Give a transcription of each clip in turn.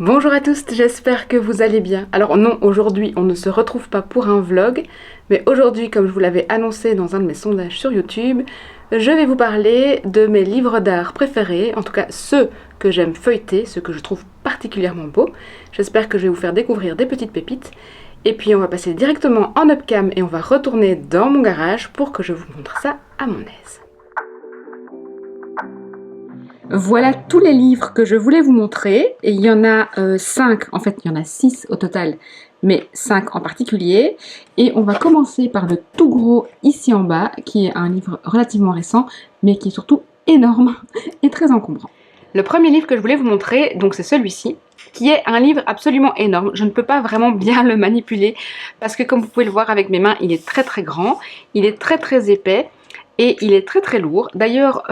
Bonjour à tous, j'espère que vous allez bien. Alors non, aujourd'hui on ne se retrouve pas pour un vlog, mais aujourd'hui, comme je vous l'avais annoncé dans un de mes sondages sur YouTube, je vais vous parler de mes livres d'art préférés, en tout cas ceux que j'aime feuilleter, ceux que je trouve particulièrement beaux. J'espère que je vais vous faire découvrir des petites pépites. Et puis on va passer directement en upcam et on va retourner dans mon garage pour que je vous montre ça à mon aise. Voilà tous les livres que je voulais vous montrer, et il y en a 5, en fait il y en a 6 au total, mais 5 en particulier, et on va commencer par le tout gros ici en bas, qui est un livre relativement récent, mais qui est surtout énorme et très encombrant. Le premier livre que je voulais vous montrer, donc c'est celui-ci, qui est un livre absolument énorme. Je ne peux pas vraiment bien le manipuler, parce que comme vous pouvez le voir avec mes mains, il est très très grand, il est très très épais, et il est très très lourd. D'ailleurs,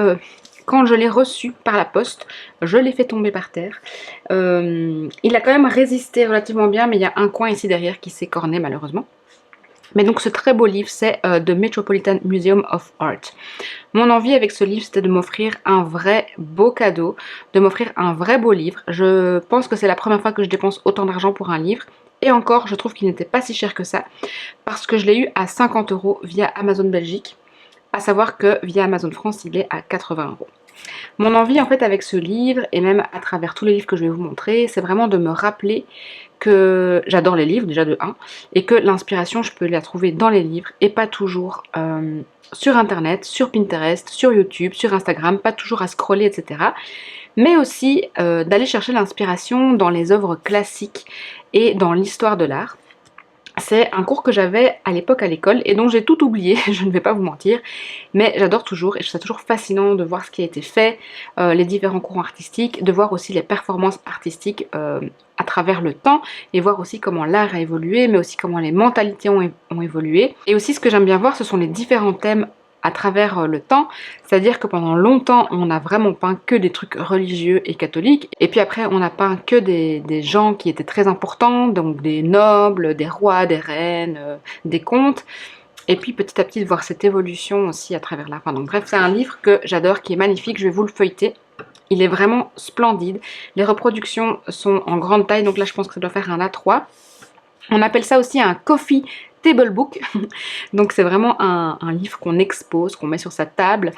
quand je l'ai reçu par la poste, je l'ai fait tomber par terre. Il a quand même résisté relativement bien, mais il y a un coin ici derrière qui s'est corné malheureusement. Mais donc ce très beau livre, c'est The Metropolitan Museum of Art. Mon envie avec ce livre, c'était de m'offrir un vrai beau cadeau, de m'offrir un vrai beau livre. Je pense que c'est la première fois que je dépense autant d'argent pour un livre. Et encore, je trouve qu'il n'était pas si cher que ça, parce que je l'ai eu à 50 € via Amazon Belgique. À savoir que via Amazon France, il est à 80 €. Mon envie en fait avec ce livre, et même à travers tous les livres que je vais vous montrer, c'est vraiment de me rappeler que j'adore les livres, déjà de 1, et que l'inspiration, je peux la trouver dans les livres, et pas toujours sur internet, sur Pinterest, sur YouTube, sur Instagram, pas toujours à scroller, etc. Mais aussi d'aller chercher l'inspiration dans les œuvres classiques et dans l'histoire de l'art. C'est un cours que j'avais à l'époque à l'école et dont j'ai tout oublié, je ne vais pas vous mentir, mais j'adore toujours et je trouve ça toujours fascinant de voir ce qui a été fait, les différents courants artistiques, de voir aussi les performances artistiques à travers le temps et voir aussi comment l'art a évolué, mais aussi comment les mentalités ont évolué. Et aussi ce que j'aime bien voir, ce sont les différents thèmes à travers le temps, c'est-à-dire que pendant longtemps on n'a vraiment peint que des trucs religieux et catholiques, et puis après on a peint que des gens qui étaient très importants, donc des nobles, des rois, des reines, des comtes, et puis petit à petit de voir cette évolution aussi à travers la fin. Donc bref, c'est un livre que j'adore, qui est magnifique, je vais vous le feuilleter. Il est vraiment splendide, les reproductions sont en grande taille, donc là je pense que ça doit faire un A3. On appelle ça aussi un coffee table book, donc c'est vraiment un livre qu'on expose, qu'on met sur sa table,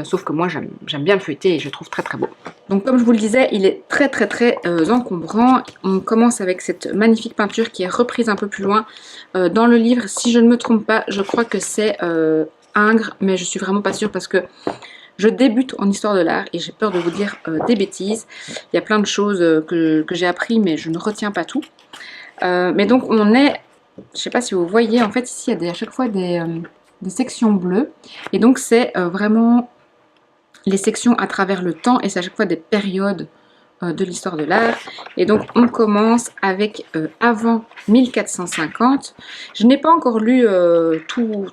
sauf que moi j'aime bien le feuilleter et je le trouve très très beau. Donc comme je vous le disais, il est très très très encombrant. On commence avec cette magnifique peinture qui est reprise un peu plus loin dans le livre. Si je ne me trompe pas, je crois que c'est Ingres, mais je suis vraiment pas sûre parce que je débute en histoire de l'art et j'ai peur de vous dire des bêtises. Il y a plein de choses que j'ai appris, mais je ne retiens pas tout. Mais donc on est, je ne sais pas si vous voyez, en fait ici il y a à chaque fois des sections bleues, et donc c'est vraiment les sections à travers le temps, et c'est à chaque fois des périodes de l'histoire de l'art. Et donc on commence avec avant 1450. Je n'ai pas encore lu tout.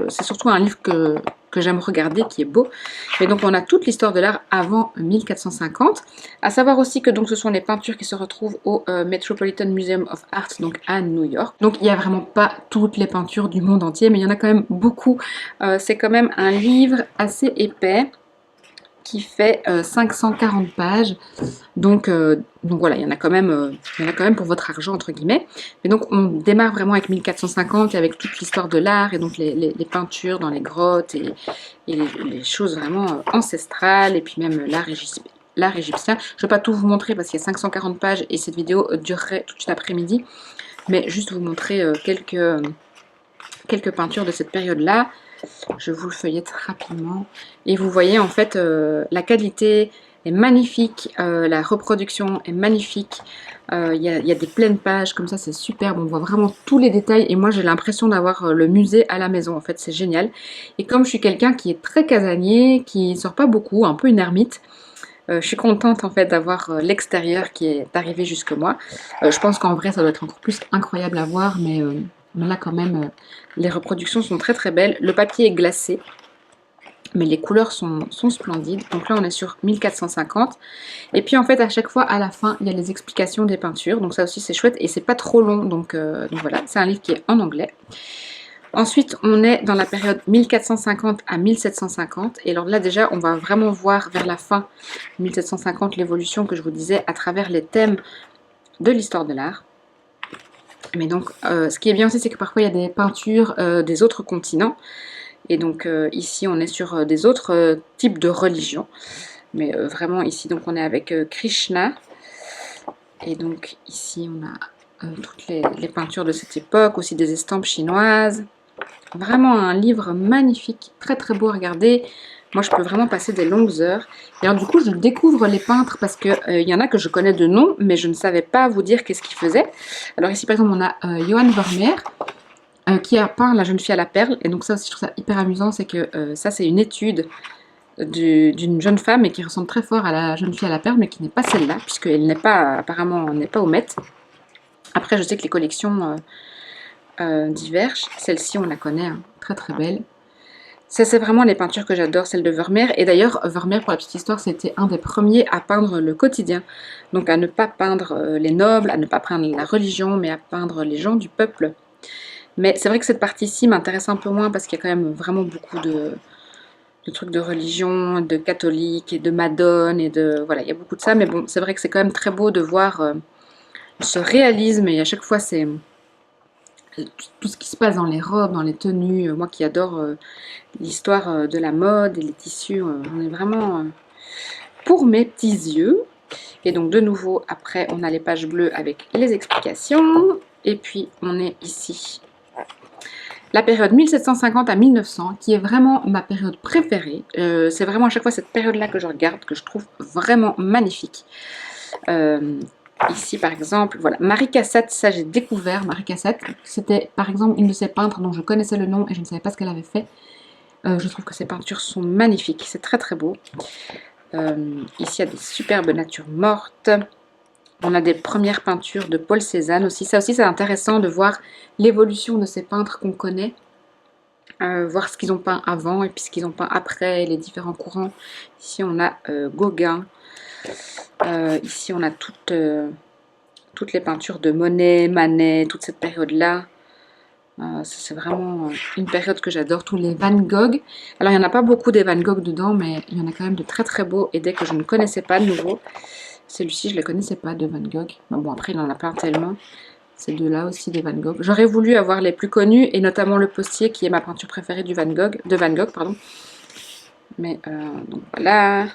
C'est surtout un livre que j'aime regarder, qui est beau. Et donc on a toute l'histoire de l'art avant 1450. À savoir aussi que donc ce sont les peintures qui se retrouvent au Metropolitan Museum of Art, donc à New York. Donc il n'y a vraiment pas toutes les peintures du monde entier, mais il y en a quand même beaucoup. C'est quand même un livre assez épais, qui fait 540 pages, donc voilà, il y en a quand même pour votre argent entre guillemets. Mais donc on démarre vraiment avec 1450 et avec toute l'histoire de l'art, et donc les peintures dans les grottes et les choses vraiment ancestrales, et puis même l'art égyptien. Je ne vais pas tout vous montrer parce qu'il y a 540 pages et cette vidéo durerait toute une après-midi, mais juste vous montrer quelques peintures de cette période-là. Je vous le feuillette rapidement et vous voyez en fait la qualité est magnifique, la reproduction est magnifique, il y a des pleines pages comme ça, c'est superbe, on voit vraiment tous les détails et moi j'ai l'impression d'avoir le musée à la maison, en fait c'est génial. Et comme je suis quelqu'un qui est très casanier, qui sort pas beaucoup, un peu une ermite, je suis contente en fait d'avoir l'extérieur qui est arrivé jusque moi. Je pense qu'en vrai ça doit être encore plus incroyable à voir, mais là quand même les reproductions sont très très belles. Le papier est glacé, mais les couleurs sont splendides. Donc là on est sur 1450. Et puis en fait à chaque fois à la fin il y a les explications des peintures. Donc ça aussi c'est chouette et c'est pas trop long. Donc voilà, c'est un livre qui est en anglais. Ensuite, on est dans la période 1450 à 1750. Et alors là, déjà, on va vraiment voir vers la fin 1750 l'évolution que je vous disais à travers les thèmes de l'histoire de l'art. Mais donc, ce qui est bien aussi, c'est que parfois, il y a des peintures des autres continents. Et donc, ici, on est sur des autres types de religions. Mais vraiment, ici, donc, on est avec Krishna. Et donc, ici, on a toutes les peintures de cette époque, aussi des estampes chinoises. Vraiment un livre magnifique, très très beau à regarder. Moi, je peux vraiment passer des longues heures. Et alors, du coup, je découvre les peintres parce qu'il y en a que je connais de nom, mais je ne savais pas vous dire qu'est-ce qu'ils faisaient. Alors ici, par exemple, on a Johan Vermeer qui a peint La jeune fille à la perle. Et donc ça aussi, je trouve ça hyper amusant, c'est que ça, c'est une étude d'une jeune femme et qui ressemble très fort à La jeune fille à la perle, mais qui n'est pas celle-là, puisqu'elle n'est pas, apparemment, n'est pas au Met. Après, je sais que les collections divergent. Celle-ci, on la connaît, hein, très très belle. Ça, c'est vraiment les peintures que j'adore, celle de Vermeer. Et d'ailleurs, Vermeer, pour la petite histoire, c'était un des premiers à peindre le quotidien. Donc à ne pas peindre les nobles, à ne pas peindre la religion, mais à peindre les gens du peuple. Mais c'est vrai que cette partie-ci m'intéresse un peu moins parce qu'il y a quand même vraiment beaucoup de trucs de religion, de catholiques et de madones et de... Voilà, il y a beaucoup de ça. Mais bon, c'est vrai que c'est quand même très beau de voir ce réalisme. Et à chaque fois, c'est... tout ce qui se passe dans les robes, dans les tenues, moi qui adore l'histoire de la mode et les tissus, on est vraiment pour mes petits yeux. Et donc de nouveau, après, on a les pages bleues avec les explications. Et puis, on est ici. La période 1750 à 1900, qui est vraiment ma période préférée. C'est vraiment à chaque fois cette période-là que je regarde, que je trouve vraiment magnifique. Ici, par exemple, voilà, Marie Cassatt, ça j'ai découvert. Marie Cassatt, c'était par exemple une de ces peintres dont je connaissais le nom et je ne savais pas ce qu'elle avait fait. Je trouve que ces peintures sont magnifiques, c'est très très beau. Ici, il y a des superbes natures mortes. On a des premières peintures de Paul Cézanne aussi. Ça aussi, c'est intéressant de voir l'évolution de ces peintres qu'on connaît. Voir ce qu'ils ont peint avant et puis ce qu'ils ont peint après, les différents courants. Ici, on a Gauguin. Ici, on a toutes les peintures de Monet, Manet, toute cette période-là. C'est vraiment une période que j'adore, tous les Van Gogh. Alors, il n'y en a pas beaucoup des Van Gogh dedans, mais il y en a quand même de très très beaux et des que je ne connaissais pas de nouveau. Celui-ci, je ne le connaissais pas de Van Gogh. Mais bon, après, il en a plein tellement. Ces deux-là aussi, des Van Gogh. J'aurais voulu avoir les plus connus, et notamment le Postier, qui est ma peinture préférée de Van Gogh, pardon. Mais donc voilà.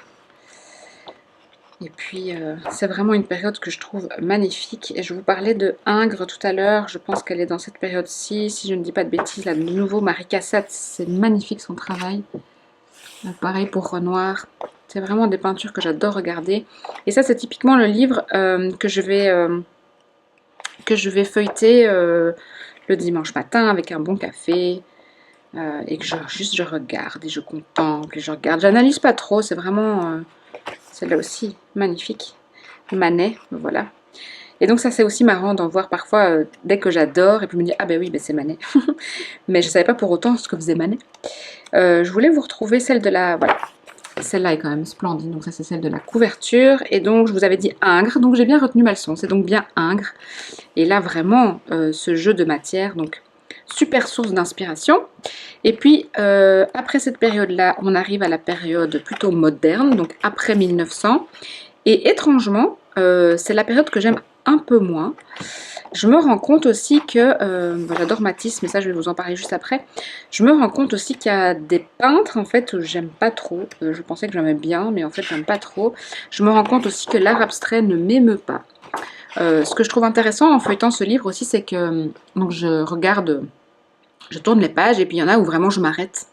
Et puis, c'est vraiment une période que je trouve magnifique. Et je vous parlais de Ingres tout à l'heure. Je pense qu'elle est dans cette période-ci. Si je ne dis pas de bêtises, là, de nouveau, Marie Cassatt, c'est magnifique son travail. Pareil pour Renoir. C'est vraiment des peintures que j'adore regarder. Et ça, c'est typiquement le livre que je vais feuilleter le dimanche matin avec un bon café. Et que je regarde et je contemple et je regarde. J'analyse pas trop, c'est vraiment... celle-là aussi, magnifique. Manet, voilà. Et donc ça c'est aussi marrant d'en voir parfois dès que j'adore et puis me dire ah ben oui ben c'est Manet. Mais je savais pas pour autant ce que faisait Manet. Je voulais vous retrouver celle de la... Voilà. Celle-là est quand même splendide, donc ça c'est celle de la couverture. Et donc je vous avais dit Ingres, donc j'ai bien retenu ma leçon, c'est donc bien Ingres. Et là vraiment ce jeu de matière, donc super source d'inspiration. Et puis après cette période-là, on arrive à la période plutôt moderne, donc après 1900. Et étrangement, c'est la période que j'aime un peu moins. Je me rends compte aussi que, j'adore Matisse, mais ça je vais vous en parler juste après. Je me rends compte aussi qu'il y a des peintres en fait que j'aime pas trop. Je pensais que j'aimais bien, mais en fait j'aime pas trop. Je me rends compte aussi que l'art abstrait ne m'émeut pas. Ce que je trouve intéressant en feuilletant ce livre aussi, c'est que donc je regarde, je tourne les pages et puis il y en a où vraiment je m'arrête.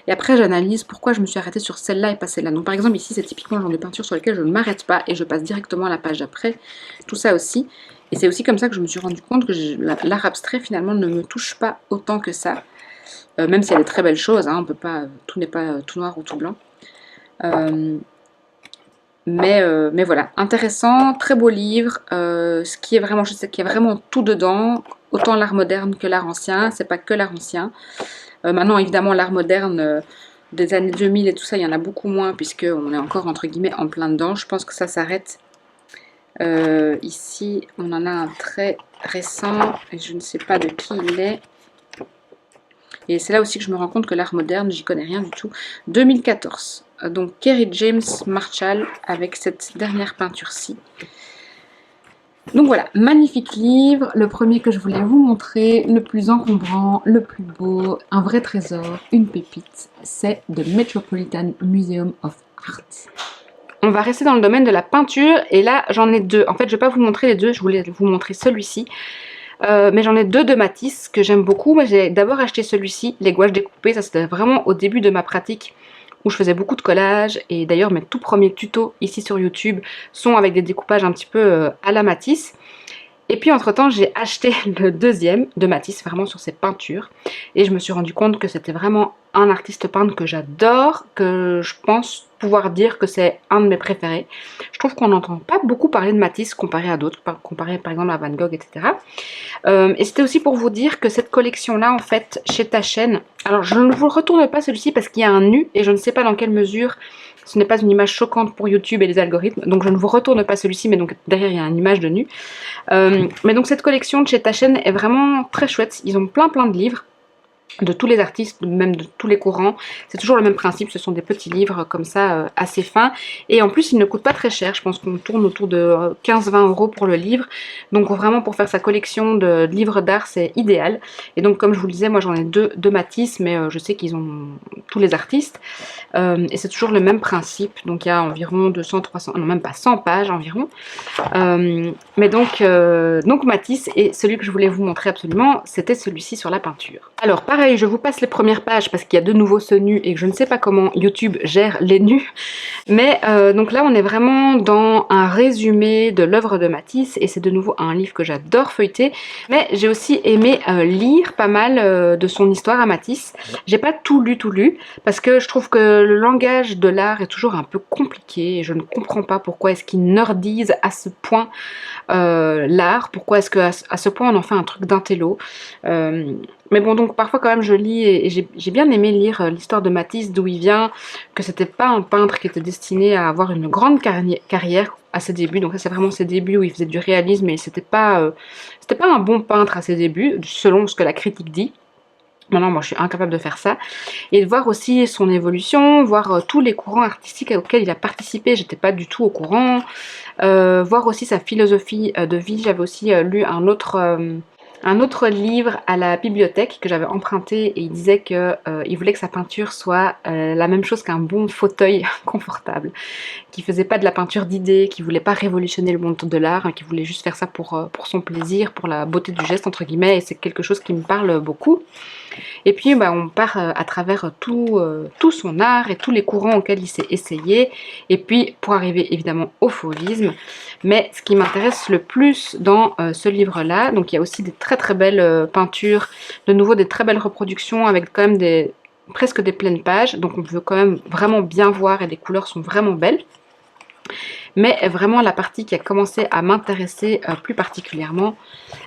Et après j'analyse pourquoi je me suis arrêtée sur celle-là et pas celle-là. Donc par exemple ici c'est typiquement le genre de peinture sur lequel je ne m'arrête pas et je passe directement à la page d'après. Tout ça aussi. Et c'est aussi comme ça que je me suis rendu compte que l'art abstrait finalement ne me touche pas autant que ça. Même s'il y a des très belles choses, hein, on peut pas, tout n'est pas tout noir ou tout blanc. Mais voilà, intéressant, très beau livre. Ce qui est vraiment, je sais qu'il y a vraiment tout dedans, autant l'art moderne que l'art ancien. C'est pas que l'art ancien. Maintenant, évidemment, l'art moderne des années 2000 et tout ça, il y en a beaucoup moins puisqu'on est encore entre guillemets en plein dedans. Je pense que ça s'arrête. Ici, on en a un très récent et je ne sais pas de qui il est. Et c'est là aussi que je me rends compte que l'art moderne, j'y connais rien du tout. 2014. Donc Kerry James Marshall avec cette dernière peinture-ci. Donc voilà, magnifique livre, le premier que je voulais vous montrer, le plus encombrant, le plus beau, un vrai trésor, une pépite, c'est The Metropolitan Museum of Art. On va rester dans le domaine de la peinture, et là j'en ai deux. En fait, je ne vais pas vous montrer les deux, je voulais vous montrer celui-ci. Mais j'en ai deux de Matisse que j'aime beaucoup. Moi j'ai d'abord acheté celui-ci, les gouaches découpées, ça c'était vraiment au début de ma pratique où je faisais beaucoup de collages, et d'ailleurs mes tout premiers tutos ici sur YouTube sont avec des découpages un petit peu à la Matisse. Et puis entre temps j'ai acheté le deuxième de Matisse, vraiment sur ses peintures, et je me suis rendu compte que c'était vraiment un artiste peintre que j'adore, que je pense pouvoir dire que c'est un de mes préférés. Je trouve qu'on n'entend pas beaucoup parler de Matisse comparé à d'autres, comparé par exemple à Van Gogh, etc. Et c'était aussi pour vous dire que cette collection là en fait chez Taschen, alors je ne vous retourne pas celui-ci parce qu'il y a un nu et je ne sais pas dans quelle mesure ce n'est pas une image choquante pour YouTube et les algorithmes, donc je ne vous retourne pas celui-ci, mais donc derrière il y a une image de nu. Mais donc cette collection de chez Taschen est vraiment très chouette, ils ont plein de livres de tous les artistes, même de tous les courants. C'est toujours le même principe, ce sont des petits livres comme ça, assez fins. Et en plus, ils ne coûtent pas très cher. Je pense qu'on tourne autour de 15-20 € pour le livre. Donc vraiment, pour faire sa collection de livres d'art, c'est idéal. Et donc, comme je vous le disais, moi j'en ai deux de Matisse, mais je sais qu'ils ont tous les artistes. Et c'est toujours le même principe. Donc il y a environ 200-300, non même pas 100 pages environ. Mais donc Matisse, et celui que je voulais vous montrer absolument, c'était celui-ci sur la peinture. Alors pareil, je vous passe les premières pages parce qu'il y a de nouveau ce nu et que je ne sais pas comment YouTube gère les nus. Mais donc là on est vraiment dans un résumé de l'œuvre de Matisse, et c'est de nouveau un livre que j'adore feuilleter. Mais j'ai aussi aimé lire pas mal de son histoire à Matisse. J'ai pas tout lu parce que je trouve que le langage de l'art est toujours un peu compliqué et je ne comprends pas pourquoi est-ce qu'ils nerdisent à ce point l'art, pourquoi est-ce qu'à ce point on en fait un truc d'intello. Mais bon, donc parfois quand même je lis et j'ai bien aimé lire l'histoire de Matisse, d'où il vient, que c'était pas un peintre qui était destiné à avoir une grande carrière à ses débuts. Donc ça c'est vraiment ses débuts où il faisait du réalisme, et c'était pas un bon peintre à ses débuts, selon ce que la critique dit. Maintenant, moi je suis incapable de faire ça. Et de voir aussi son évolution, voir tous les courants artistiques auxquels il a participé, j'étais pas du tout au courant. Voir aussi sa philosophie de vie. J'avais aussi lu un autre livre à la bibliothèque que j'avais emprunté, et il disait que il voulait que sa peinture soit la même chose qu'un bon fauteuil confortable, qui faisait pas de la peinture d'idées, qui voulait pas révolutionner le monde de l'art, hein, qui voulait juste faire ça pour son plaisir, pour la beauté du geste entre guillemets, et c'est quelque chose qui me parle beaucoup. Et puis on part à travers tout son art et tous les courants auxquels il s'est essayé, et puis pour arriver évidemment au fauvisme. Mais ce qui m'intéresse le plus dans ce livre-là, donc il y a aussi des très belles peintures, de nouveau des très belles reproductions avec quand même presque des pleines pages, donc on peut quand même vraiment bien voir et les couleurs sont vraiment belles. Mais vraiment la partie qui a commencé à m'intéresser plus particulièrement,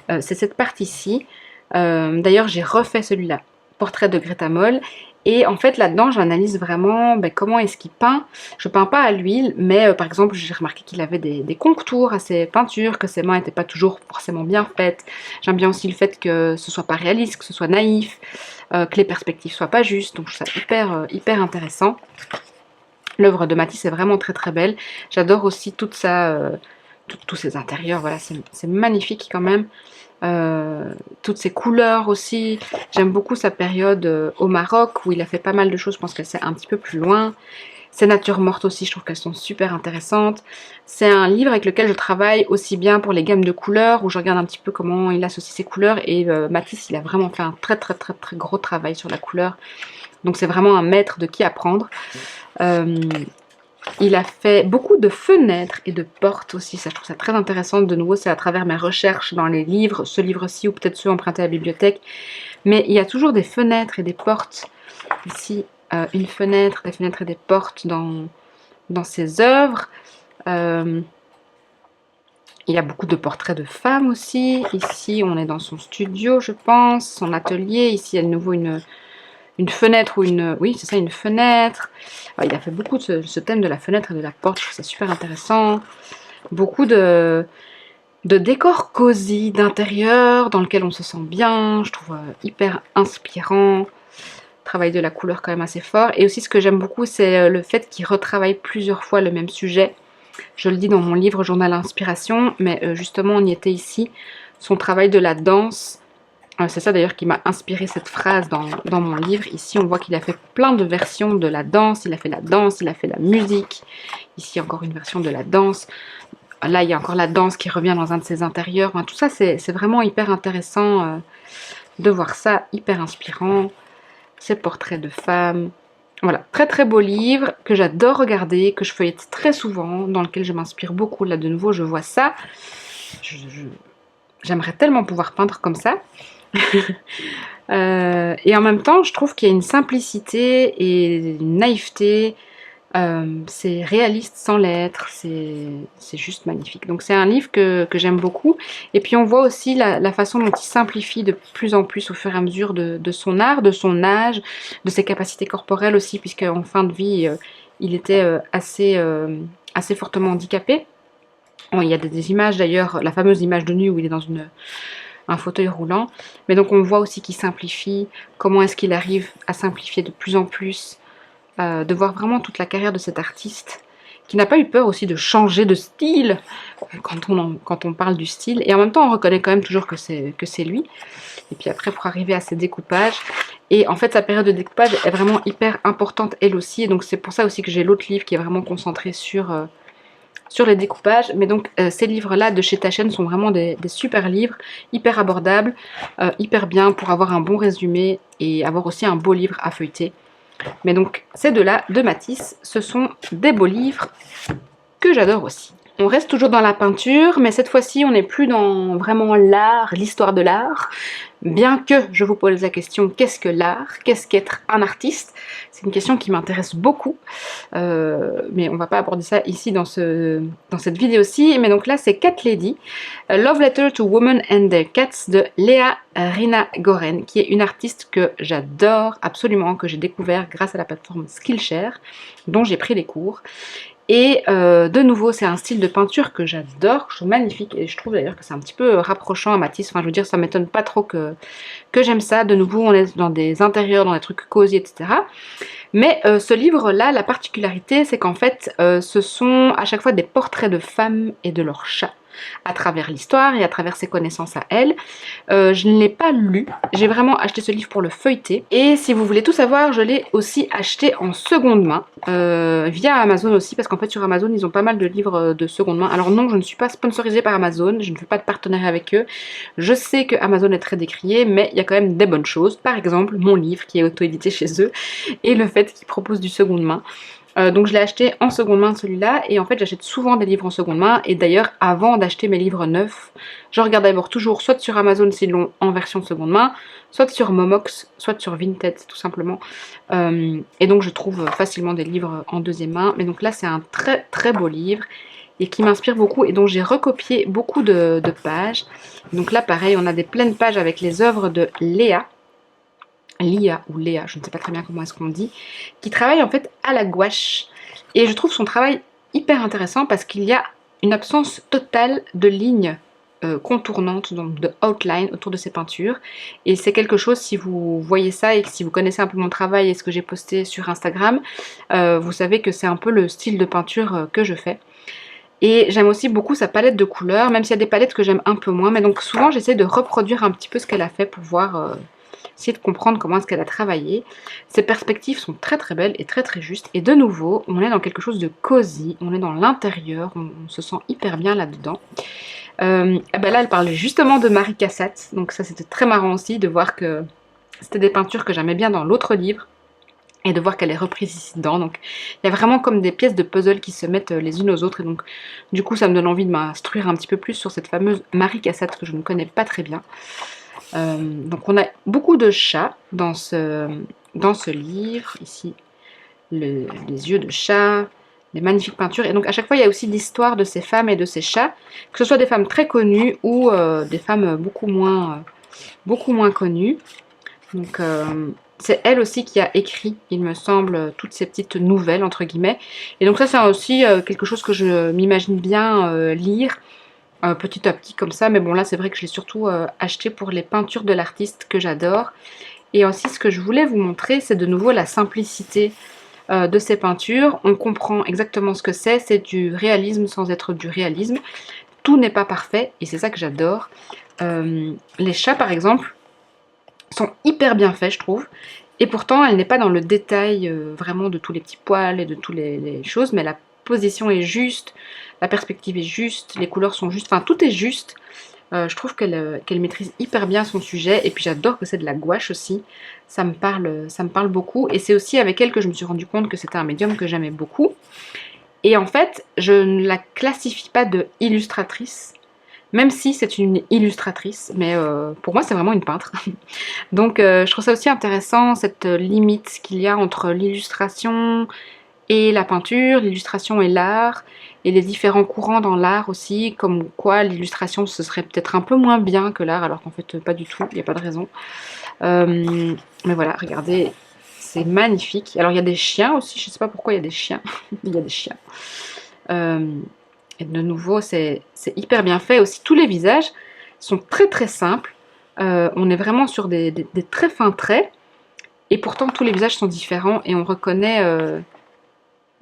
c'est cette partie-ci. D'ailleurs j'ai refait celui-là, Portrait de Greta Moll, et en fait là-dedans j'analyse vraiment comment est-ce qu'il peint. Je peins pas à l'huile, mais par exemple j'ai remarqué qu'il avait des contours à ses peintures, que ses mains n'étaient pas toujours forcément bien faites. J'aime bien aussi le fait que ce soit pas réaliste, que ce soit naïf, que les perspectives soient pas justes, donc je trouve ça hyper intéressant. L'œuvre de Matisse est vraiment très belle. J'adore aussi toute tous ses intérieurs, voilà, c'est magnifique quand même. Toutes ces couleurs aussi. J'aime beaucoup sa période au Maroc où il a fait pas mal de choses. Je pense qu'elle c'est un petit peu plus loin. Ces natures mortes aussi, je trouve qu'elles sont super intéressantes. C'est un livre avec lequel je travaille aussi bien pour les gammes de couleurs, où je regarde un petit peu comment il associe ses couleurs, et Matisse il a vraiment fait un très gros travail sur la couleur. Donc c'est vraiment un maître de qui apprendre. Il a fait beaucoup de fenêtres et de portes aussi, ça je trouve ça très intéressant. De nouveau c'est à travers mes recherches dans les livres, ce livre-ci ou peut-être ceux empruntés à la bibliothèque. Mais il y a toujours des fenêtres et des portes. Ici une fenêtre, des fenêtres et des portes dans ses œuvres. Il y a beaucoup de portraits de femmes aussi. Ici on est dans son studio je pense, son atelier. Ici il y a de nouveau une fenêtre ou oui c'est ça, une fenêtre. Alors, il a fait beaucoup de ce thème de la fenêtre et de la porte, je trouve ça super intéressant. Beaucoup de décors cosy d'intérieur dans lequel on se sent bien, je trouve hyper inspirant. travail de la couleur quand même assez fort. Et aussi ce que j'aime beaucoup, c'est le fait qu'il retravaille plusieurs fois le même sujet. Je le dis dans mon livre Journal Inspiration, mais justement on y était ici. Son travail de la danse, c'est ça d'ailleurs qui m'a inspiré cette phrase dans mon livre. Ici on voit qu'il a fait plein de versions de la danse. Il a fait la danse, il a fait la musique. Ici encore une version de la danse. Là il y a encore la danse qui revient dans un de ses intérieurs. Enfin, tout ça c'est vraiment hyper intéressant de voir ça, hyper inspirant. Ces portraits de femmes. Voilà, très très beau livre que j'adore regarder, que je feuillette très souvent, dans lequel je m'inspire beaucoup. Là de nouveau je vois ça. J'aimerais tellement pouvoir peindre comme ça. Et en même temps je trouve qu'il y a une simplicité et une naïveté. C'est réaliste sans l'être, c'est juste magnifique. Donc c'est un livre que j'aime beaucoup. Et puis on voit aussi la façon dont il simplifie de plus en plus au fur et à mesure de son art, de son âge, de ses capacités corporelles aussi, puisqu'en fin de vie, il était assez fortement handicapé. Bon, il y a des images d'ailleurs, la fameuse image de nu où il est dans un fauteuil roulant. Mais donc on voit aussi qu'il simplifie, comment est-ce qu'il arrive à simplifier de plus en plus. De voir vraiment toute la carrière de cet artiste qui n'a pas eu peur aussi de changer de style quand on parle du style, et en même temps on reconnaît quand même toujours que c'est lui. Et puis après pour arriver à ses découpages, et en fait sa période de découpage est vraiment hyper importante elle aussi, et donc c'est pour ça aussi que j'ai l'autre livre qui est vraiment concentré sur les découpages. Mais donc ces livres là de chez Taschen sont vraiment des super livres, hyper abordables, hyper bien pour avoir un bon résumé et avoir aussi un beau livre à feuilleter. Mais donc ces deux-là de Matisse, ce sont des beaux livres que j'adore aussi. On reste toujours dans la peinture, mais cette fois-ci on n'est plus dans vraiment l'art, l'histoire de l'art. Bien que je vous pose la question, qu'est-ce que l'art? Qu'est-ce qu'être un artiste? C'est une question qui m'intéresse beaucoup, mais on va pas aborder ça ici dans cette vidéo-ci. Mais donc là c'est Cat Lady, Love Letter to Women and Their Cats de Léa Rina-Goren, qui est une artiste que j'adore absolument, que j'ai découvert grâce à la plateforme Skillshare, dont j'ai pris les cours. Et de nouveau c'est un style de peinture que j'adore, que je trouve magnifique, et je trouve d'ailleurs que c'est un petit peu rapprochant à Matisse. Enfin je veux dire, ça m'étonne pas trop que j'aime ça. De nouveau on est dans des intérieurs, dans des trucs cosy, etc. Mais ce livre là, la particularité c'est qu'en fait ce sont à chaque fois des portraits de femmes et de leurs chats, à travers l'histoire et à travers ses connaissances à elle. Je ne l'ai pas lu, j'ai vraiment acheté ce livre pour le feuilleter. Et si vous voulez tout savoir, je l'ai aussi acheté en seconde main, via Amazon aussi, parce qu'en fait sur Amazon ils ont pas mal de livres de seconde main. Alors non, je ne suis pas sponsorisée par Amazon, je ne fais pas de partenariat avec eux. Je sais que Amazon est très décrié, mais il y a quand même des bonnes choses. Par exemple mon livre qui est auto-édité chez eux, et le fait qu'ils proposent du seconde main. Donc je l'ai acheté en seconde main celui-là, et en fait j'achète souvent des livres en seconde main. Et d'ailleurs avant d'acheter mes livres neufs, je regarde d'abord toujours soit sur Amazon s'ils l'ont en version seconde main, soit sur Momox, soit sur Vinted tout simplement. Et donc je trouve facilement des livres en deuxième main. Mais donc là c'est un très très beau livre et qui m'inspire beaucoup, et dont j'ai recopié beaucoup de pages. Donc là pareil, on a des pleines pages avec les œuvres de Lia, ou Léa, je ne sais pas très bien comment est-ce qu'on dit, qui travaille en fait à la gouache. Et je trouve son travail hyper intéressant parce qu'il y a une absence totale de lignes contournantes, donc de outline autour de ses peintures. Et c'est quelque chose, si vous voyez ça et si vous connaissez un peu mon travail et ce que j'ai posté sur Instagram, vous savez que c'est un peu le style de peinture que je fais. Et j'aime aussi beaucoup sa palette de couleurs, même s'il y a des palettes que j'aime un peu moins. Mais donc souvent j'essaie de reproduire un petit peu ce qu'elle a fait pour voir... essayer de comprendre comment est-ce qu'elle a travaillé. Ses perspectives sont très très belles et très très justes. Et de nouveau, on est dans quelque chose de cosy, on est dans l'intérieur, on se sent hyper bien là-dedans. Et ben là, elle parlait justement de Marie Cassatt. Donc ça, c'était très marrant aussi de voir que c'était des peintures que j'aimais bien dans l'autre livre. Et de voir qu'elle est reprise ici dedans. Donc il y a vraiment comme des pièces de puzzle qui se mettent les unes aux autres. Et donc du coup, ça me donne envie de m'instruire un petit peu plus sur cette fameuse Marie Cassatt que je ne connais pas très bien. Donc on a beaucoup de chats dans ce livre. Ici les yeux de chat, des magnifiques peintures. Et donc à chaque fois il y a aussi l'histoire de ces femmes et de ces chats, que ce soit des femmes très connues ou des femmes beaucoup moins connues. Donc c'est elle aussi qui a écrit, il me semble, toutes ces petites nouvelles entre guillemets. Et donc ça c'est aussi quelque chose que je m'imagine bien lire petit à petit comme ça. Mais bon là c'est vrai que je l'ai surtout acheté pour les peintures de l'artiste que j'adore. Et aussi ce que je voulais vous montrer, c'est de nouveau la simplicité de ces peintures. On comprend exactement ce que c'est du réalisme sans être du réalisme. Tout n'est pas parfait et c'est ça que j'adore. Les chats par exemple sont hyper bien faits je trouve. Et pourtant elle n'est pas dans le détail vraiment de tous les petits poils et de toutes les choses, mais la position est juste, la perspective est juste, les couleurs sont justes, enfin tout est juste. Je trouve qu'elle maîtrise hyper bien son sujet et puis j'adore que c'est de la gouache aussi, ça me parle beaucoup et c'est aussi avec elle que je me suis rendu compte que c'était un médium que j'aimais beaucoup. Et en fait, je ne la classifie pas de illustratrice, même si c'est une illustratrice, mais pour moi c'est vraiment une peintre. Donc je trouve ça aussi intéressant, cette limite qu'il y a entre l'illustration et la peinture, l'illustration et l'art, et les différents courants dans l'art aussi, comme quoi l'illustration ce serait peut-être un peu moins bien que l'art, alors qu'en fait pas du tout, il n'y a pas de raison. Mais voilà, regardez, c'est magnifique. Alors il y a des chiens aussi, je ne sais pas pourquoi il y a des chiens, il y a des chiens. Et de nouveau, c'est hyper bien fait. Aussi, tous les visages sont très très simples. On est vraiment sur des très fins traits, et pourtant tous les visages sont différents, et on reconnaît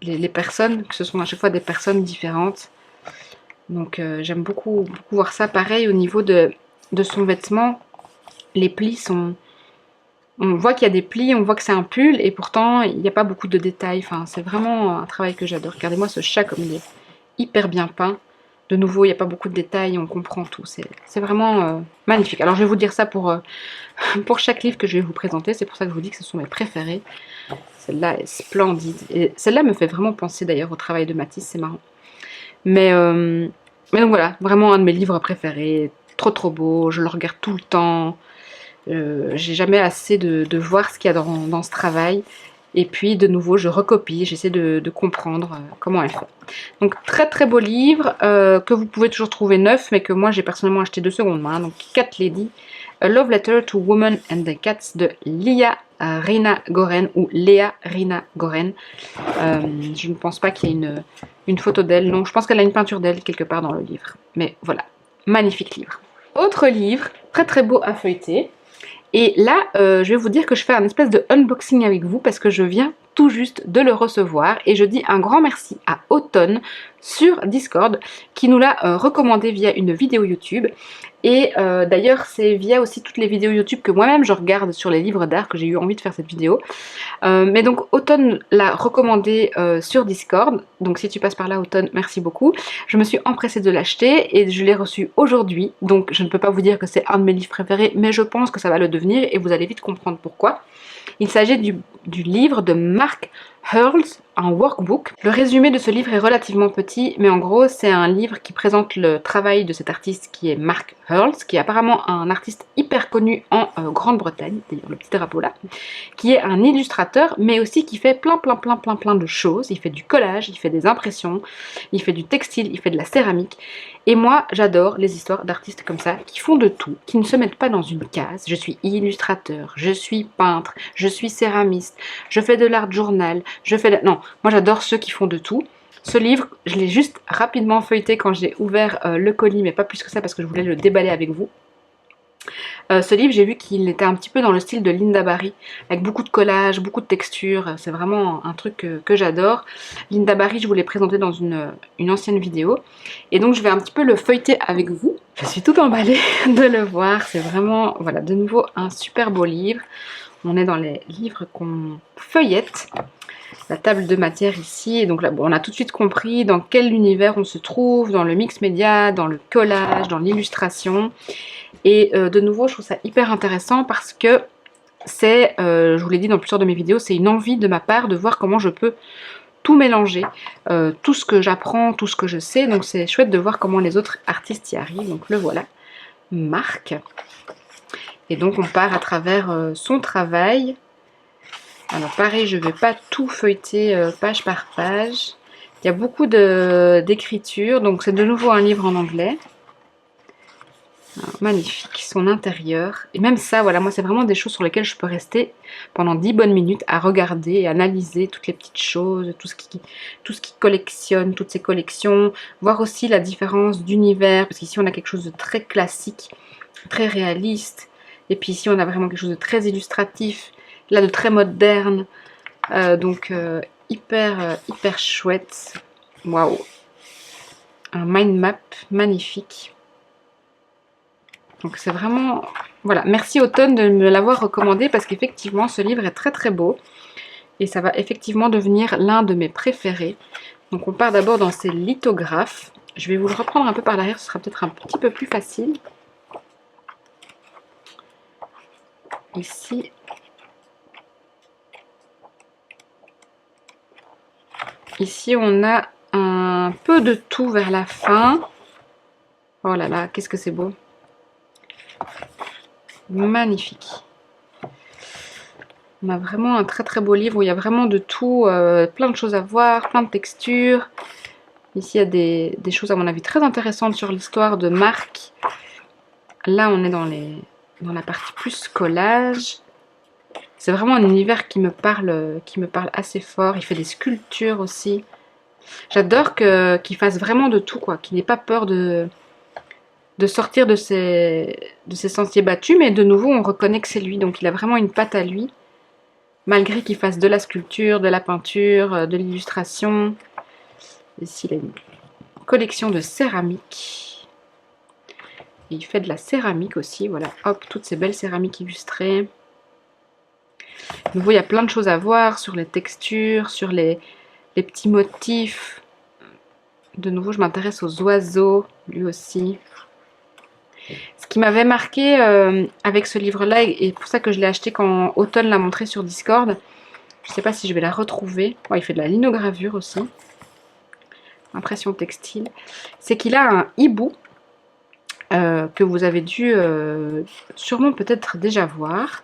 les personnes, que ce sont à chaque fois des personnes différentes. Donc j'aime beaucoup voir ça. Pareil au niveau de son vêtement, les plis sont... On voit qu'il y a des plis, on voit que c'est un pull, et pourtant il n'y a pas beaucoup de détails. Enfin, c'est vraiment un travail que j'adore. Regardez-moi ce chat comme il est hyper bien peint. De nouveau, il n'y a pas beaucoup de détails, on comprend tout. C'est vraiment magnifique. Alors je vais vous dire ça pour chaque livre que je vais vous présenter. C'est pour ça que je vous dis que ce sont mes préférés. Celle-là est splendide. Et celle-là me fait vraiment penser d'ailleurs au travail de Matisse, c'est marrant. Mais donc voilà, vraiment un de mes livres préférés. Trop trop beau, je le regarde tout le temps. J'ai jamais assez de voir ce qu'il y a dans ce travail. Et puis de nouveau je recopie, j'essaie de comprendre comment elle fait. Donc très très beau livre que vous pouvez toujours trouver neuf, mais que moi j'ai personnellement acheté de seconde main. Donc Cat Lady, A Love Letter to Women and the Cats de Lia Rina Goren ou Léa Rina Goren. Je ne pense pas qu'il y ait une photo d'elle, non, je pense qu'elle a une peinture d'elle quelque part dans le livre. Mais voilà, magnifique livre. Autre livre, très très beau à feuilleter. Et là, je vais vous dire que je fais un espèce de unboxing avec vous parce que je viens tout juste de le recevoir. Et je dis un grand merci à Automne sur Discord qui nous l'a recommandé via une vidéo YouTube. Et d'ailleurs, c'est via aussi toutes les vidéos YouTube que moi-même je regarde sur les livres d'art que j'ai eu envie de faire cette vidéo. Mais donc Automne l'a recommandé sur Discord, donc si tu passes par là Automne, merci beaucoup. Je me suis empressée de l'acheter et je l'ai reçu aujourd'hui, donc je ne peux pas vous dire que c'est un de mes livres préférés, mais je pense que ça va le devenir et vous allez vite comprendre pourquoi. Il s'agit du livre de Mark Hurls, un workbook. Le résumé de ce livre est relativement petit, mais en gros c'est un livre qui présente le travail de cet artiste qui est Mark Hurls, qui est apparemment un artiste hyper connu en Grande-Bretagne, d'ailleurs le petit drapeau là, qui est un illustrateur, mais aussi qui fait plein de choses. Il fait du collage, il fait des impressions, il fait du textile, il fait de la céramique. Et moi, j'adore les histoires d'artistes comme ça, qui font de tout, qui ne se mettent pas dans une case. Je suis illustrateur, je suis peintre, je suis céramiste, je fais de l'art journal, je fais... Non, moi j'adore ceux qui font de tout. Ce livre, je l'ai juste rapidement feuilleté quand j'ai ouvert le colis, mais pas plus que ça parce que je voulais le déballer avec vous. Ce livre, j'ai vu qu'il était un petit peu dans le style de Lynda Barry, avec beaucoup de collages, beaucoup de textures. C'est vraiment un truc que j'adore. Lynda Barry, je vous l'ai présenté dans une ancienne vidéo. Et donc, je vais un petit peu le feuilleter avec vous. Je suis toute emballée de le voir. C'est vraiment, voilà, de nouveau un super beau livre. On est dans les livres qu'on feuillette. La table de matière ici, et donc là bon, on a tout de suite compris dans quel univers on se trouve, dans le mix média, dans le collage, dans l'illustration. Et de nouveau je trouve ça hyper intéressant parce que c'est, je vous l'ai dit dans plusieurs de mes vidéos, c'est une envie de ma part de voir comment je peux tout mélanger, tout ce que j'apprends, tout ce que je sais, donc c'est chouette de voir comment les autres artistes y arrivent. Donc le voilà, Marc. Et donc on part à travers son travail. Alors pareil, je ne vais pas tout feuilleter page par page. Il y a beaucoup d'écriture, donc c'est de nouveau un livre en anglais. Alors, magnifique, son intérieur. Et même ça, voilà, moi c'est vraiment des choses sur lesquelles je peux rester pendant 10 bonnes minutes à regarder et analyser toutes les petites choses, tout ce qui collectionne, toutes ces collections. Voir aussi la différence d'univers, parce qu'ici on a quelque chose de très classique, très réaliste. Et puis ici, on a vraiment quelque chose de très illustratif, là de très moderne. Donc hyper chouette. Waouh! Un mind map magnifique. Donc c'est vraiment... Voilà, merci Automne de me l'avoir recommandé parce qu'effectivement ce livre est très beau. Et ça va effectivement devenir l'un de mes préférés. Donc on part d'abord dans ces lithographes. Je vais vous le reprendre un peu par l'arrière, ce sera peut-être un petit peu plus facile. Ici. Ici on a un peu de tout vers la fin. Oh là là, qu'est-ce que c'est beau. Magnifique. On a vraiment un très beau livre où il y a vraiment de tout, plein de choses à voir, plein de textures. Ici il y a des choses à mon avis très intéressantes sur l'histoire de Marc. Là on est dans la partie plus collage. C'est vraiment un univers qui me parle assez fort. Il fait des sculptures aussi. J'adore qu'il fasse vraiment de tout, quoi. Qu'il n'ait pas peur de sortir de ses sentiers battus, mais de nouveau on reconnaît que c'est lui. Donc il a vraiment une patte à lui. Malgré qu'il fasse de la sculpture, de la peinture, de l'illustration. Ici, il a une collection de céramique. Et il fait de la céramique aussi, voilà. Hop, toutes ces belles céramiques illustrées. De nouveau, il y a plein de choses à voir sur les textures, sur les petits motifs. De nouveau, je m'intéresse aux oiseaux, lui aussi. Ce qui m'avait marqué avec ce livre-là, et pour ça que je l'ai acheté quand Automne l'a montré sur Discord, je ne sais pas si je vais la retrouver. Oh, il fait de la linogravure aussi. Impression textile. C'est qu'il a un hibou que vous avez dû sûrement peut-être déjà voir,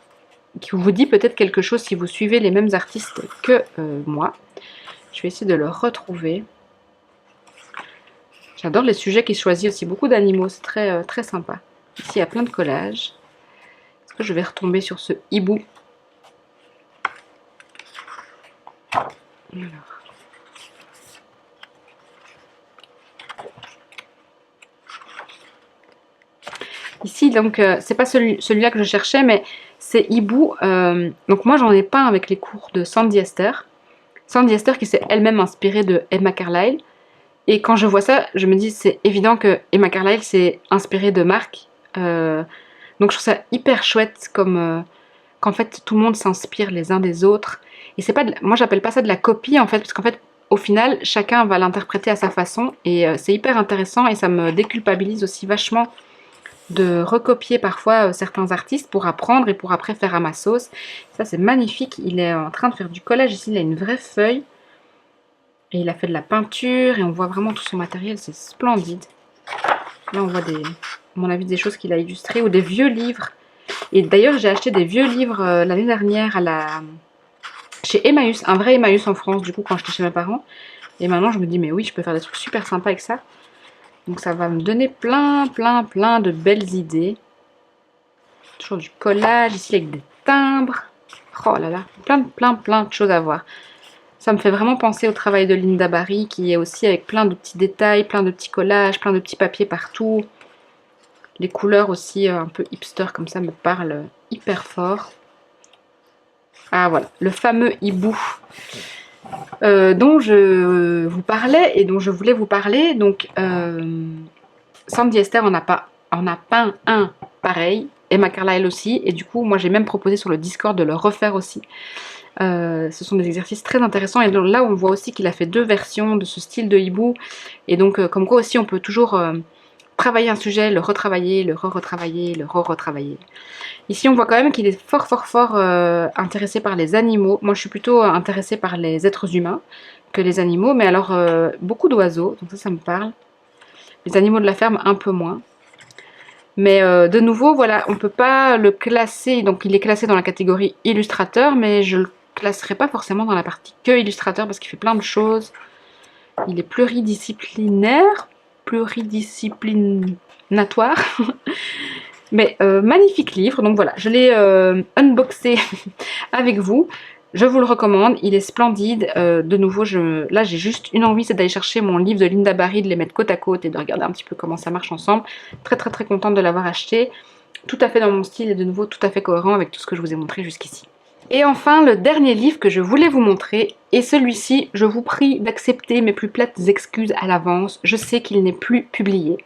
qui vous dit peut-être quelque chose si vous suivez les mêmes artistes que moi. Je vais essayer de le retrouver. J'adore les sujets qu'il choisit aussi, beaucoup d'animaux, c'est très sympa. Ici, il y a plein de collages. Est-ce que je vais retomber sur ce hibou? Alors. Ici, donc, c'est pas celui-là que je cherchais, mais c'est hibou. Donc moi, j'en ai peint avec les cours de Sandy Esther. Sandy Esther qui s'est elle-même inspirée de Emma Carlyle. Et quand je vois ça, je me dis c'est évident que Emma Carlyle s'est inspirée de Marc. Donc je trouve ça hyper chouette comme qu'en fait tout le monde s'inspire les uns des autres. Et c'est pas moi j'appelle pas ça de la copie en fait, parce qu'en fait au final chacun va l'interpréter à sa façon et c'est hyper intéressant et ça me déculpabilise aussi vachement de recopier parfois certains artistes pour apprendre et pour après faire à ma sauce. Ça c'est magnifique, il est en train de faire du collage ici, il a une vraie feuille. Et il a fait de la peinture et on voit vraiment tout son matériel, c'est splendide. Là on voit à mon avis des choses qu'il a illustrées ou des vieux livres. Et d'ailleurs j'ai acheté des vieux livres l'année dernière chez Emmaüs, un vrai Emmaüs en France du coup quand j'étais chez mes parents. Et maintenant je me dis mais oui je peux faire des trucs super sympas avec ça. Donc ça va me donner plein de belles idées. Toujours du collage ici avec des timbres. Oh là là, plein de choses à voir. Ça me fait vraiment penser au travail de Lynda Barry qui est aussi avec plein de petits détails, plein de petits collages, plein de petits papiers partout. Les couleurs aussi un peu hipster comme ça me parlent hyper fort. Ah voilà, le fameux hibou dont je vous parlais et dont je voulais vous parler. Donc Sandy Esther en a peint un pareil, Emma Carlyle aussi. Et du coup moi j'ai même proposé sur le Discord de le refaire aussi. Ce sont des exercices très intéressants et là on voit aussi qu'il a fait deux versions de ce style de hibou et donc comme quoi aussi on peut toujours travailler un sujet, le retravailler, le re-retravailler, le re-retravailler. Ici on voit quand même qu'il est fort intéressé par les animaux. Moi je suis plutôt intéressée par les êtres humains que les animaux, mais alors beaucoup d'oiseaux, donc ça me parle. Les animaux de la ferme un peu moins. Mais de nouveau, voilà, on ne peut pas le classer, donc il est classé dans la catégorie illustrateur, mais je le classerai pas forcément dans la partie que illustrateur parce qu'il fait plein de choses. Il est pluridisciplinaire, pluridisciplinatoire. Mais magnifique livre, donc voilà, je l'ai unboxé avec vous. Je vous le recommande, il est splendide. De nouveau, là j'ai juste une envie, c'est d'aller chercher mon livre de Lynda Barry, de les mettre côte à côte et de regarder un petit peu comment ça marche ensemble. Très contente de l'avoir acheté. tout à fait dans mon style et de nouveau tout à fait cohérent avec tout ce que je vous ai montré jusqu'ici. Et enfin, le dernier livre que je voulais vous montrer, et celui-ci, je vous prie d'accepter mes plus plates excuses à l'avance, je sais qu'il n'est plus publié.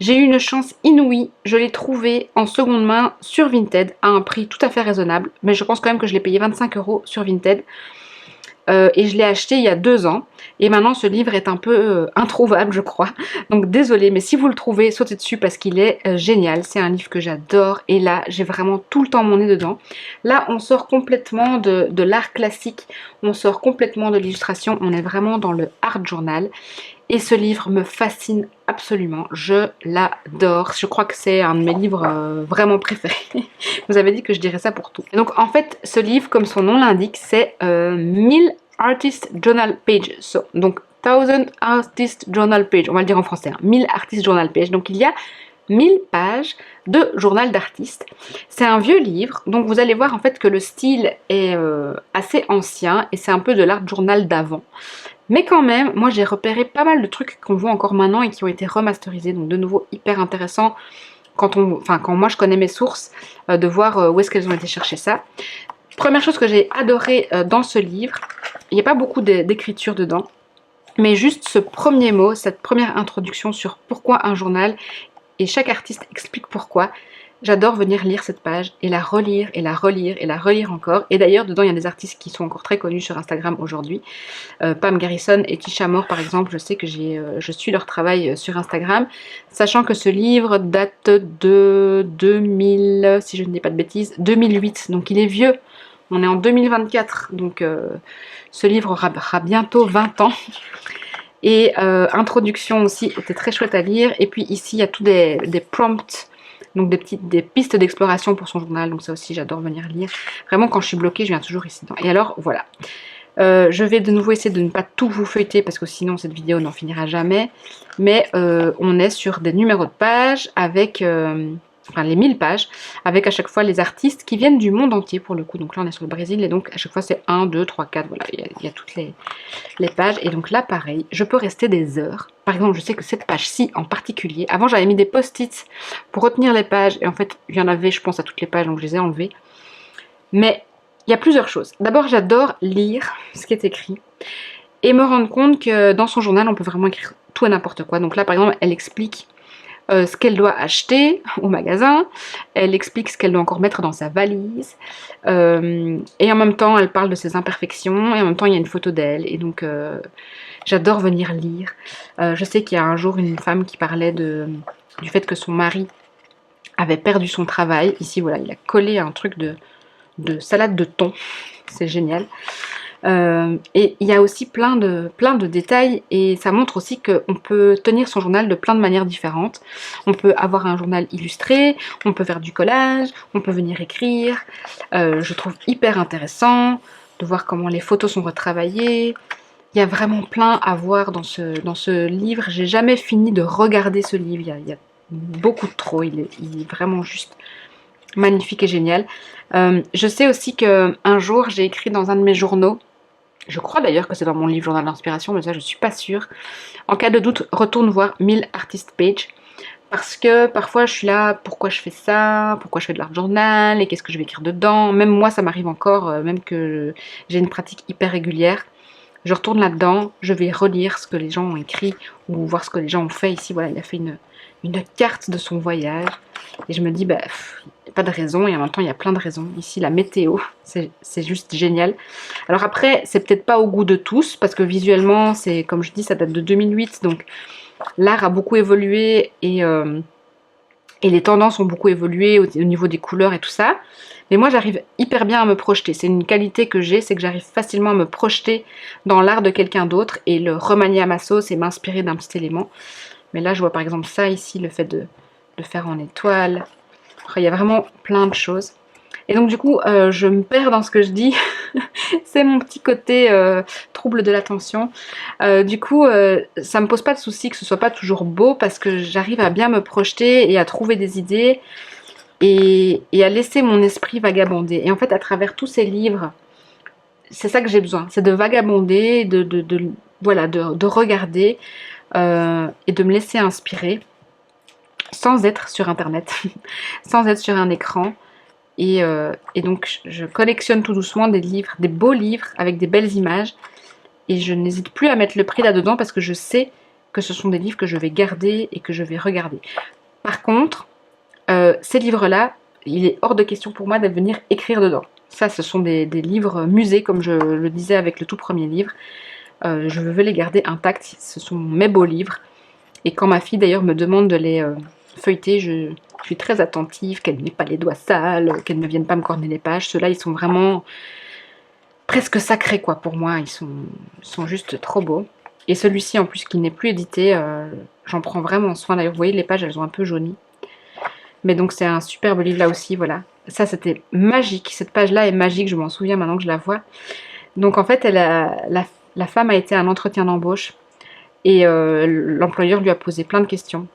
J'ai eu une chance inouïe, je l'ai trouvé en seconde main sur Vinted à un prix tout à fait raisonnable, mais je pense quand même que je l'ai payé 25 € sur Vinted. Et je l'ai acheté il y a 2 ans, et maintenant ce livre est un peu introuvable je crois, donc désolée, mais si vous le trouvez, sautez dessus parce qu'il est génial, c'est un livre que j'adore, et là j'ai vraiment tout le temps mon nez dedans. Là on sort complètement de l'art classique, on sort complètement de l'illustration, on est vraiment dans le art journal, et ce livre me fascine absolument, je l'adore, je crois que c'est un de mes livres vraiment préférés. Vous avez dit que je dirais ça pour tout. Et donc en fait ce livre, comme son nom l'indique, c'est 1000 Artist Journal Pages, donc 1000 Artist Journal Pages, on va le dire en français, hein, 1000 Artist Journal Pages, donc il y a 1000 pages de journal d'artiste. C'est un vieux livre, donc vous allez voir en fait que le style est assez ancien et c'est un peu de l'art journal d'avant. Mais quand même, moi j'ai repéré pas mal de trucs qu'on voit encore maintenant et qui ont été remasterisés, donc de nouveau hyper intéressant quand moi je connais mes sources, de voir où est-ce qu'elles ont été chercher ça. Première chose que j'ai adoré dans ce livre, il n'y a pas beaucoup d'écriture dedans, mais juste ce premier mot, cette première introduction sur pourquoi un journal, et chaque artiste explique pourquoi. J'adore venir lire cette page et la relire et la relire et la relire encore. Et d'ailleurs, dedans, il y a des artistes qui sont encore très connus sur Instagram aujourd'hui. Pam Garrison et Tisha Moore, par exemple, je sais que je suis leur travail sur Instagram. Sachant que ce livre date de 2000, si je ne dis pas de bêtises, 2008. Donc il est vieux. On est en 2024. Donc ce livre aura bientôt 20 ans. Et introduction aussi était très chouette à lire. Et puis ici, il y a tous des prompts, donc des pistes d'exploration pour son journal. Donc ça aussi, j'adore venir lire. Vraiment, quand je suis bloquée, je viens toujours ici. Et alors, voilà. Je vais de nouveau essayer de ne pas tout vous feuilleter parce que sinon cette vidéo n'en finira jamais. Mais on est sur des numéros de pages avec... enfin les 1000 pages, avec à chaque fois les artistes qui viennent du monde entier pour le coup. Donc là on est sur le Brésil et donc à chaque fois c'est 1, 2, 3, 4, voilà, il y a toutes les pages. Et donc là pareil, je peux rester des heures. Par exemple, je sais que cette page-ci en particulier, avant j'avais mis des post-it pour retenir les pages, et en fait il y en avait je pense à toutes les pages, donc je les ai enlevées. Mais il y a plusieurs choses. D'abord j'adore lire ce qui est écrit et me rendre compte que dans son journal on peut vraiment écrire tout et n'importe quoi. Donc là par exemple elle explique ce qu'elle doit acheter au magasin, elle explique ce qu'elle doit encore mettre dans sa valise, et en même temps elle parle de ses imperfections, et en même temps il y a une photo d'elle, et donc j'adore venir lire. Je sais qu'il y a un jour une femme qui parlait du fait que son mari avait perdu son travail. Ici voilà, il a collé un truc de salade de thon, c'est génial. Et il y a aussi plein de détails, et ça montre aussi qu'on peut tenir son journal de plein de manières différentes. On peut avoir un journal illustré, on peut faire du collage, on peut venir écrire. Je trouve hyper intéressant de voir comment les photos sont retravaillées. Il y a vraiment plein à voir dans ce livre. J'ai jamais fini de regarder ce livre, il y a beaucoup de trop, il est vraiment juste magnifique et génial. Je sais aussi qu'un jour j'ai écrit dans un de mes journaux, je crois d'ailleurs que c'est dans mon livre journal d'inspiration, mais ça je suis pas sûre. En cas de doute, retourne voir 1000 Artist Pages. Parce que parfois je suis là, pourquoi je fais ça, pourquoi je fais de l'art journal, et qu'est-ce que je vais écrire dedans. Même moi ça m'arrive encore, même que j'ai une pratique hyper régulière. Je retourne là-dedans, je vais relire ce que les gens ont écrit, ou voir ce que les gens ont fait. Ici voilà, il a fait une carte de son voyage. Et je me dis, bah, il n'y a pas de raison, et en même temps il y a plein de raisons. Ici la météo, c'est juste génial. Alors après, c'est peut-être pas au goût de tous, parce que visuellement, c'est comme je dis, ça date de 2008, donc l'art a beaucoup évolué, et les tendances ont beaucoup évolué au niveau des couleurs et tout ça. Mais moi j'arrive hyper bien à me projeter. C'est une qualité que j'ai, c'est que j'arrive facilement à me projeter dans l'art de quelqu'un d'autre et le remanier à ma sauce et m'inspirer d'un petit élément. Mais là je vois par exemple ça ici, le fait de le faire en étoile. Il y a vraiment plein de choses. Et donc du coup je me perds dans ce que je dis. C'est mon petit côté trouble de l'attention. Du coup ça me pose pas de souci que ce soit pas toujours beau, parce que j'arrive à bien me projeter et à trouver des idées et à laisser mon esprit vagabonder. Et en fait à travers tous ces livres, c'est ça que j'ai besoin, c'est de vagabonder, voilà, de regarder et de me laisser inspirer. sans être sur internet, sans être sur un écran. Et donc je collectionne tout doucement des livres, des beaux livres avec des belles images. Et je n'hésite plus à mettre le prix là-dedans parce que je sais que ce sont des livres que je vais garder et que je vais regarder. Par contre, ces livres-là, il est hors de question pour moi de venir écrire dedans. Ça, ce sont des livres musées, comme je le disais avec le tout premier livre. Je veux les garder intacts, ce sont mes beaux livres. Et quand ma fille d'ailleurs me demande de les feuilleter, je suis très attentive, qu'elle n'ait pas les doigts sales, qu'elle ne vienne pas me corner les pages. Ceux-là, ils sont vraiment presque sacrés quoi pour moi, ils sont juste trop beaux. Et celui-ci en plus qui n'est plus édité, j'en prends vraiment soin. D'ailleurs, vous voyez, les pages, elles ont un peu jauni. Mais donc c'est un superbe livre là aussi, voilà. Ça, c'était magique. Cette page-là est magique, je m'en souviens maintenant que je la vois. Donc en fait, la femme a été à un entretien d'embauche et l'employeur lui a posé plein de questions.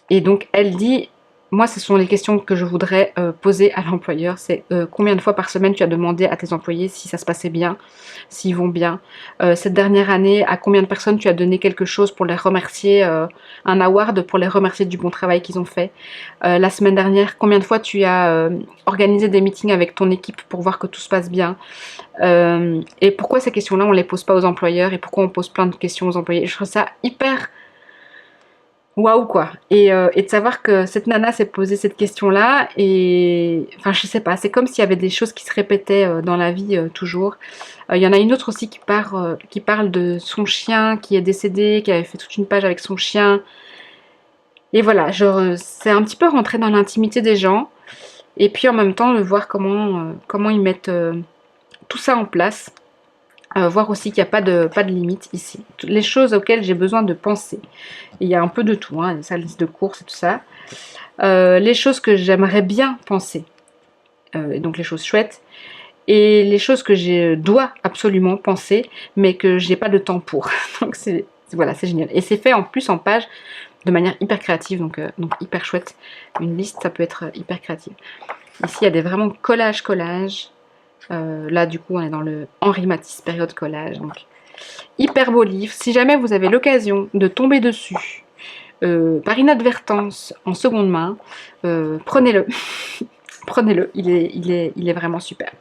Et donc elle dit, moi ce sont les questions que je voudrais poser à l'employeur, c'est combien de fois par semaine tu as demandé à tes employés si ça se passait bien, s'ils vont bien. Cette dernière année, à combien de personnes tu as donné quelque chose pour les remercier, un award pour les remercier du bon travail qu'ils ont fait. La semaine dernière, combien de fois tu as organisé des meetings avec ton équipe pour voir que tout se passe bien. Et pourquoi ces questions-là on les pose pas aux employeurs et pourquoi on pose plein de questions aux employés. Je trouve ça hyper waouh quoi. Et de savoir que cette nana s'est posé cette question-là et enfin je sais pas, c'est comme s'il y avait des choses qui se répétaient dans la vie toujours. Il y en a une autre aussi qui parle de son chien qui est décédé, qui avait fait toute une page avec son chien. Et voilà, genre c'est un petit peu rentrer dans l'intimité des gens et puis en même temps de voir comment ils mettent tout ça en place. Voir aussi qu'il n'y a pas de limite ici. Les choses auxquelles j'ai besoin de penser. Il y a un peu de tout, hein, sa liste de courses et tout ça. Les choses que j'aimerais bien penser. Donc les choses chouettes. Et les choses que je dois absolument penser, mais que j'ai pas de temps pour. Donc voilà, c'est génial. Et c'est fait en plus en page de manière hyper créative, donc hyper chouette. Une liste, ça peut être hyper créative. Ici, il y a des vraiment collages. Là du coup on est dans le Henri Matisse période collage, donc hyper beau livre. Si jamais vous avez l'occasion de tomber dessus par inadvertance en seconde main, prenez-le. Prenez-le, il est vraiment super.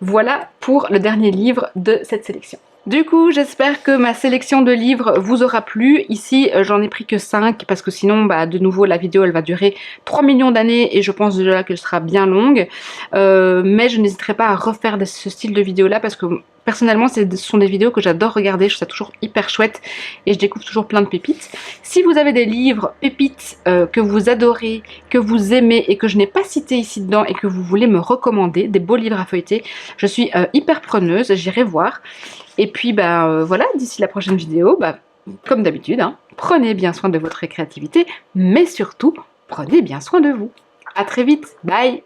Voilà pour le dernier livre de cette sélection. Du coup, j'espère que ma sélection de livres vous aura plu. Ici, j'en ai pris que 5 parce que sinon, de nouveau, la vidéo, elle va durer 3 millions d'années et je pense déjà qu'elle sera bien longue. Mais je n'hésiterai pas à refaire ce style de vidéo-là parce que personnellement, ce sont des vidéos que j'adore regarder. Je trouve ça toujours hyper chouette et je découvre toujours plein de pépites. Si vous avez des livres pépites que vous adorez, que vous aimez et que je n'ai pas cité ici dedans et que vous voulez me recommander, des beaux livres à feuilleter, je suis hyper preneuse, j'irai voir. Et puis voilà, d'ici la prochaine vidéo, comme d'habitude, hein, prenez bien soin de votre créativité, mais surtout, prenez bien soin de vous. À très vite, bye!